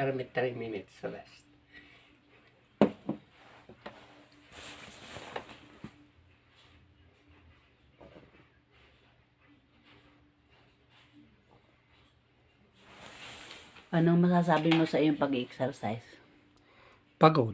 after 3 minutes rest. Anong masasabi mo sa iyong pag-exercise? Pagod.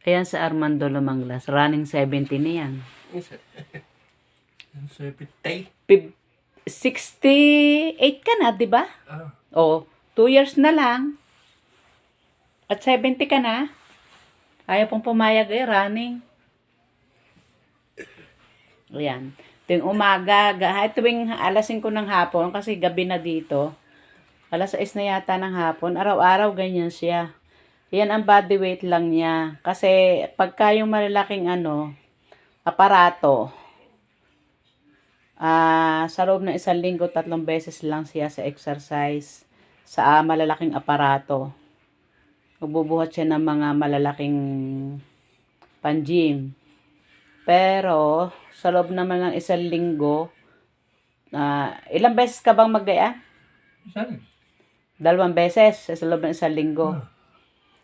Ayan sa Armando Lumanglas, running 70 na yan. 70. 68 ka na, di ba? Oo, 2 years na lang. At 70 ka na. Ayaw pong pumayag running. Ayan. Tuwing umaga, tuwing alas 5 ng hapon, kasi gabi na dito, alas 6 na yata ng hapon, araw-araw ganyan siya. Yan ang body weight lang niya. Kasi pagka yung malalaking aparato, sa loob ng 1 linggo, 3 beses lang siya sa exercise sa malalaking aparato. Magbubuhat siya ng mga malalaking pan-gym. Pero, sa loob naman ng 1 linggo, ilang beses ka bang mag-gaya? 2 beses sa loob ng 1 linggo.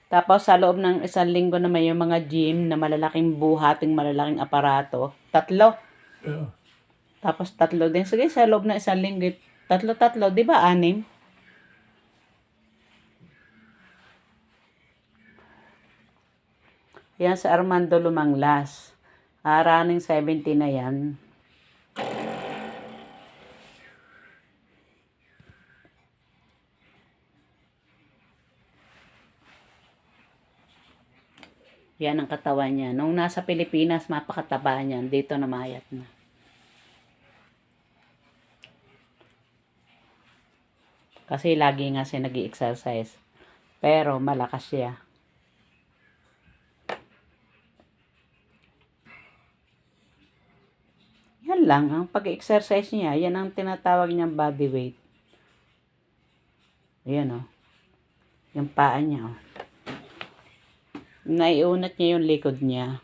Tapos, sa loob ng 1 linggo naman yung mga gym na malalaking buhating malalaking aparato, 3. Tapos, 3 din. Sige, sa loob ng 1 linggo, 3, di ba 6? Yan sa Armando Lumanglas. Running 70 na yan. Yan ang katawan niya. Nung nasa Pilipinas, mapakataba niyan. Dito namayat na. Kasi lagi nga siya nag-i-exercise. Pero malakas siya. Yan lang. Ang pag-exercise niya, yan ang tinatawag niyang body weight. Ayan o. Yung paa niya o. Naiunat niya yung likod niya.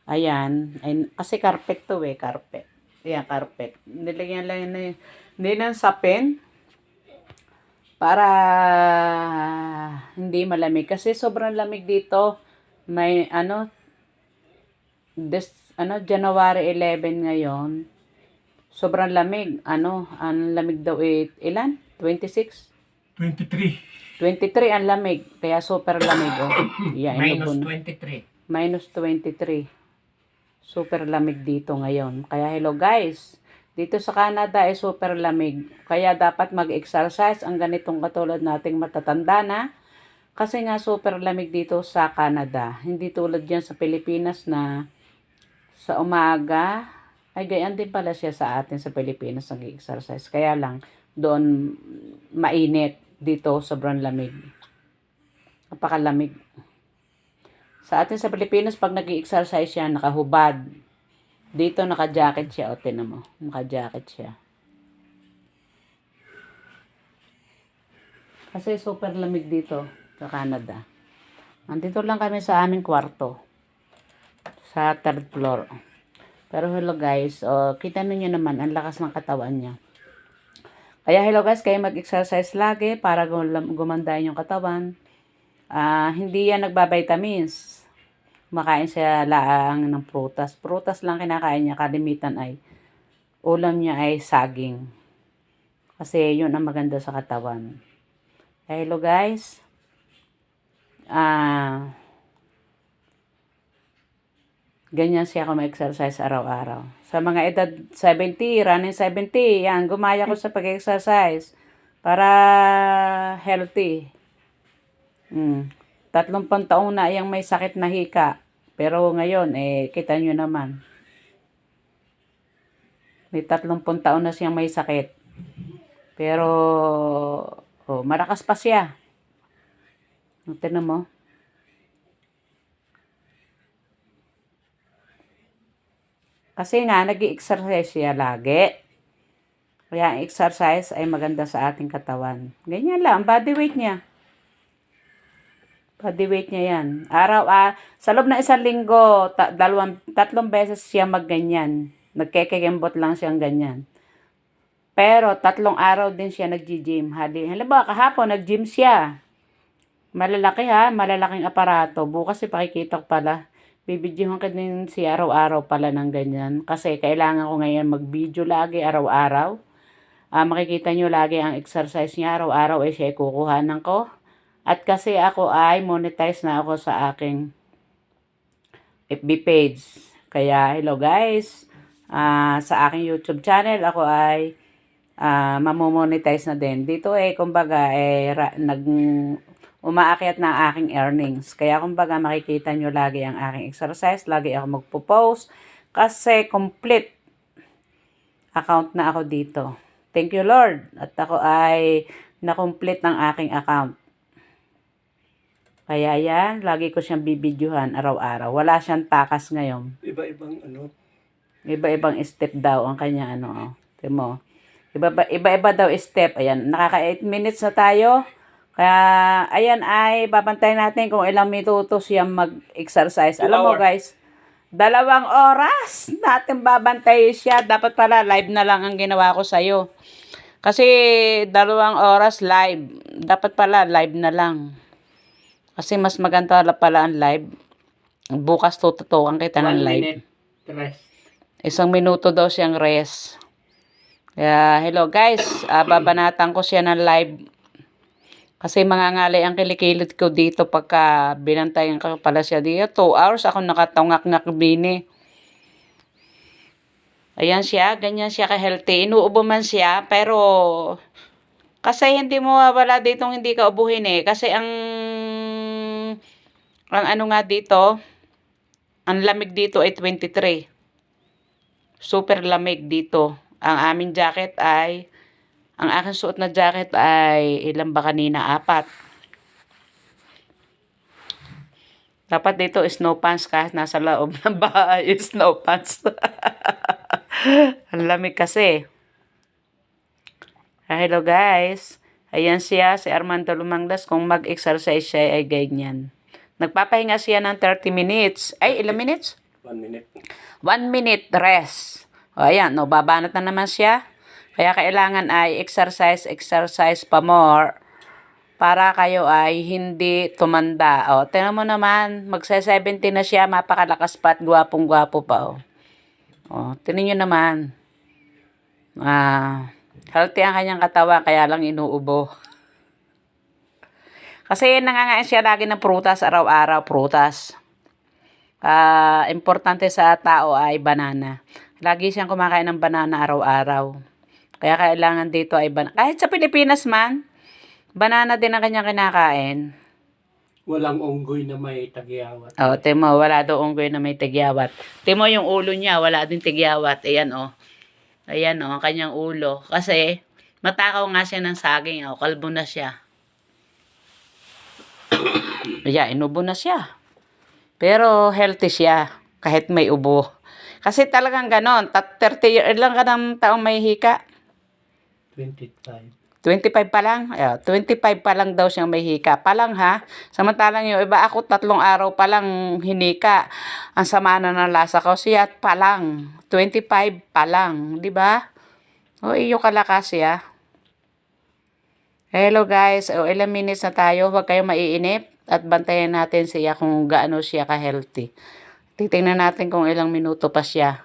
Ayan. Ay, kasi carpet to carpet. Ayan, carpet. Nilagyan lang yun. Hindi lang sapin. Para hindi malamig. Kasi sobrang lamig dito. May January 11 ngayon. Sobrang lamig. Ang lamig daw ilan? 26? 23 ang lamig. Kaya super lamig. Yeah, Minus 23. Minus 23. Super lamig dito ngayon. Kaya hello guys. Dito sa Canada ay super lamig. Kaya dapat mag-exercise ang ganitong katulad nating matatanda na. Kasi nga super lamig dito sa Canada. Hindi tulad yan sa Pilipinas na sa umaga. Ay gayan din pala siya sa atin sa Pilipinas nag-exercise. Kaya lang doon mainit. Dito sobrang lamig. Napakalamig. Sa atin sa Pilipinas pag nag-exercise siya nakahubad. Dito naka-jacket siya. O tinan mo. Naka-jacket siya. Kasi super lamig dito sa Canada. Nandito lang kami sa aming kwarto. Sa 3rd floor. Pero hello guys. Kita niyo naman ang lakas ng katawan niya. Kaya hello guys, kayo mag-exercise lagi para gumanda yung katawan. Hindi yan nagbabitamins. Kumakain siya lang ng prutas. Prutas lang kinakain niya. Kalimitan ay ulam niya ay saging. Kasi yun ang maganda sa katawan. Kaya hello guys. Ganyan siya kung mag-exercise araw-araw. Sa mga edad 70, running 70, yan, gumaya ko sa pag-exercise para healthy. 30 taon na yung may sakit na hika. Pero ngayon, kita nyo naman. May 30 taon na siyang may sakit. Pero, malakas pa siya. Tignan mo. Kasi nga, nag-i-exercise siya lagi. Kaya ang exercise ay maganda sa ating katawan. Ganyan lang, body weight niya. Body weight niya yan. Sa loob ng isang linggo, tatlong beses siya magganyan. Nagkekegembot lang siyang ganyan. Pero 3 araw din siya nag-gym. Halimbawa, kahapon nag-gym siya. Malalaki ha, malalaking aparato. Bukas ipakikita ko pala. Bibidyohan ko din siya araw-araw pala ng ganyan. Kasi kailangan ko ngayon mag-video lagi araw-araw. Makikita nyo lagi ang exercise niya araw-araw ay siya kukuhanan ko. At kasi ako ay monetize na ako sa aking FB page. Kaya hello guys, sa aking YouTube channel ako ay mamomonetize na din. Dito kumbaga umaakyat na ang aking earnings. Kaya kumbaga makikita nyo lagi ang aking exercise. Lagi ako magpo-post. Kasi complete account na ako dito. Thank you Lord. At ako ay na-complete ng aking account. Kaya yan, lagi ko siyang bibidyohan araw-araw. Wala siyang takas ngayon. Iba-ibang ano. Iba-ibang step daw ang kanya Timo. Iba-iba daw step. Ayan, nakaka 8 minutes na tayo. Kaya, ayan ay babantayan natin kung ilang minuto siya mag-exercise. Alam mo guys, 2 oras natin babantay siya. Dapat pala live na lang ang ginawa ko sa'yo. Kasi 2 oras live. Dapat pala live na lang. Kasi mas maganda pala ang live. Bukas tututukan kita ng 1 live. minute rest. 1 minuto daw siyang rest. Kaya, hello guys. Babanatan ko siya ng live. Kasi mangangalay ang kilikilid ko dito pagka binantayan ko pala siya dito. 2 hours ako nakatungak-ngak bini. Ayan siya. Ganyan siya ka-healthy. Inuubo man siya. Pero kasi hindi mo wala ditong hindi ka ubuhin Kasi ang ano nga dito, ang lamig dito ay 23. Super lamig dito. Ang aming jacket ang aking suot na jacket ay ilan ba kanina? 4. Dapat dito snow pants kahit nasa loob ng bahay. Snow pants. Ang lamig kasi. Hello guys. Ayan siya, si Armando Lumangdas. Kung mag-exercise siya ay ganyan. Nagpapahinga siya ng 30 minutes. Ay, ilang minutes? 1 minute. 1 minute rest. O, ayan. Babanat na naman siya. Kaya kailangan ay exercise pa more. Para kayo ay hindi tumanda. O, tingnan mo naman. Magsa-70 na siya. Mapakalakas pa at gwapong-gwapo pa. O, tingnan nyo naman. Healthy ang kanyang katawan. Kaya lang inuubo. Kasi nangangain siya lagi ng prutas araw-araw, prutas. Importante sa tao ay banana. Lagi siyang kumakain ng banana araw-araw. Kaya kailangan dito ay banana. Kahit sa Pilipinas man, banana din ang kanyang kinakain. Walang unggoy na may tagyawat. Timo, wala daw unggoy na may tagyawat. Timo yung ulo niya, wala din tagyawat. Ayan Ayan ang kanyang ulo. Kasi matakaw nga siya ng saging. Kalbo na siya. Inubo na siya. Pero healthy siya. Kahit may ubo. Kasi talagang ganon. 30 years lang ka ng taong may hika. 25. 25 pa lang. 25 pa lang daw siyang may hika. Pa lang ha. Samantalang yung iba ako 3 araw pa lang hinika. Ang sama na ng lasa ko. Siya pa lang. 25 pa lang. Diba? Iyo kalakas siya. Hello guys. Ilang minutes na tayo. Huwag kayong maiinip. At bantayan natin siya kung gaano siya ka-healthy. Titingnan natin kung ilang minuto pa siya.